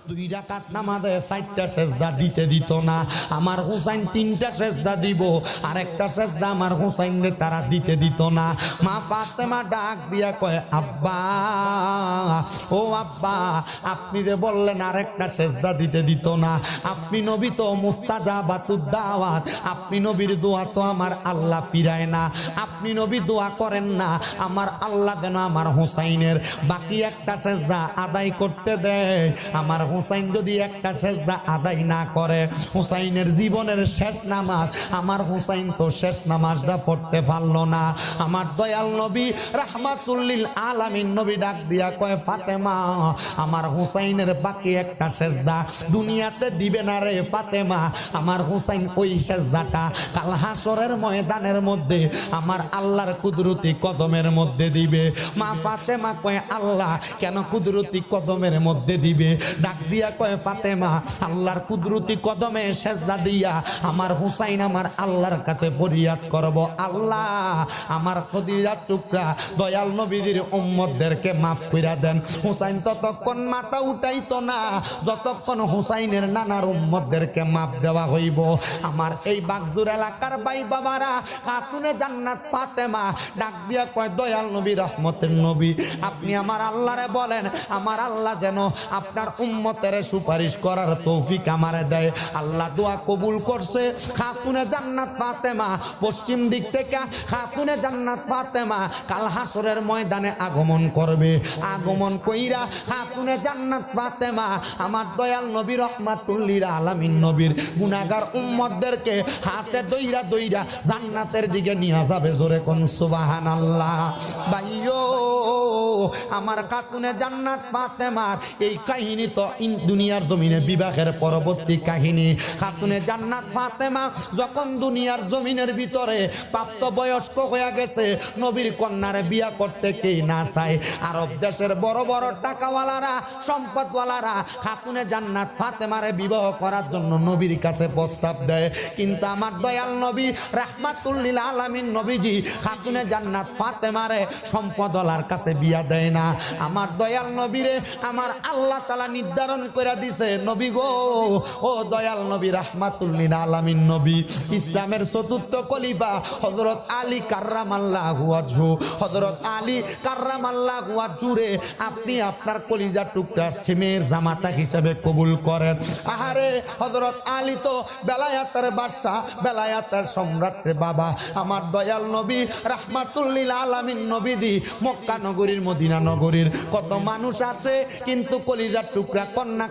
2 রাকাত নামাজে 4টা সেজদা দিতে দিত না। আমার হুসাইন 3টা সেজদা দিব, আর একটা সেজদা আমার হুসাইনের তারা দিতে দিত না। মা ফাতেমা ডাক দিয়া কয়, আব্বা ও আব্বা, আপনি যে বললেন আর একটা সেজদা দিতে দিত না, আপনি নবী তো মুস্তাজাবাতুদ দাওয়াত, আপনি নবীর দোয়া তো আমার আল্লাহ ফিরায় না, আপনি নবী দোয়া করেন না আমার আল্লাহ যেন আমার হুসাইনের বাকি একটা সেজদা আদায় করতে দেয়। আমার হুসাইন যদি একটা সেজদা আদায় না করে, হুসাইনের জীবনের শেষ নামাজ, আমার হুসাইন তো শেষ নামাজটা পড়তে পারলো না। আমার দয়াল নবী রাহমাতুল লিল আলামিন নবী ডাক দিয়া কয়, ফাতেমা, আমার হুসাইনের বাকি একটা সেজদা দুনিয়াতে দিবে না রে ফাতেমা। আমার হুসাইন ওই সেজদাটা কাল হাসরের ময়দানের মধ্যে আমার আল্লাহর কুদরতি কদমের মধ্যে দিবে। মা ফাতেমা কয়, আল্লাহ কেন কুদরতি কদমের মধ্যে দিবে? ডাক দিয়া কয়, ফাতেমা, আল্লাহর কুদরতি কদমে সেজদা দিয়া আমার হুসাইন আমার আল্লাহর কাছে ফরিয়াদ করব, আল্লাহ আমার কলিজার টুকরা দয়াল নবীজির উম্মতদেরকে মাফ কইরা দেন। হুসাইন ততক্ষণ মাথা উঠাইতো না যতক্ষণ হুসাইনের নানার উম্মতদেরকে মাফ দেওয়া হইব। আমার এই বাগজুর এলাকার ভাই বাবারা, খাতুনে জান্নাত ফাতেমা ডাক দিয়া কয়, দয়াল নবী রহমতের নবী, আপনি আমার আল্লাহরে বলেন আমার আল্লাহ যেন আপনার উম্মতের সুপারিশ করার তৌফিক আমারে দেয়। আল্লাহ দোয়া কবুল করছে। খাতুনে জান্নাত ফাতেমা পশ্চিম দিক থেকে, খাতুনে জান্নাত ফাতেমা কাল হাসরের ময়দানে আগমন করবে। আগমন কইরা খাতুনে জান্নাত ফাতেমা আমার দয়াল নবী রহমাতুল লিল আলামিন নবীর গুনাহগার উম্মতদেরকে হাতে দইরা দইরা জান্নাতের দিকে নিয়ে যাবে। জোরে কোন সুবহানাল্লাহ। ভাইও, আমার খাতুনে জান্নাত ফাতেমার এই কাহিনী তো দুনিয়ার জমিনে বিবাহের পরবর্তী কাহিনী। খাতুনে জান্নাত ফাতেমা যখন দুনিয়ার জমিনের ভিতরে প্রাপ্ত বয়স্ক হয়ে গেছে, নবীর কন্যারে বিয়া করতে কেই না চায়। আরব দেশের বড় বড় টাকাওয়ালারা, সম্পদওয়ালারা খাতুনে জান্নাত ফাতেমারে বিবাহ করার জন্য নবীর কাছে প্রস্তাব দেয়, কিন্তু আমার দয়াল নবী রাহমাতুল লিল আলামিন নবীজি খাতুনে জান্নাত ফাতেমারে সম্পদওয়ালার কাছে বিয়া দেয় না। আমার দয়াল নবীরে আমার আল্লাহ তাআলা নির্ধারণ করে দিছে, নবী গো, ও দয়াল নবী রাহমাতুল লিল আলামিন নবী, ইসলামের চতুর্থ খলিফা হযরত আলী কাররামাল্লাহু ওয়াজহু, হযরত আলী কাররামাল্লাহু ওয়াজহুরে আপনি আপনার কলিজার টুকরা ছেমের জামাতা হিসেবে কবুল করেন। আহারে, হযরত আলী তো বেলায়াতের বাদশা, বেলায়াতের সম্রাট রে বাবা। আমার দয়াল নবী রাহমাতুল লিল আলামিন নবীজি মক্কা নগরীর, মদিনা নগরীর কত মানুষ আসে, কিন্তু কলিজার টুকরা কন্যা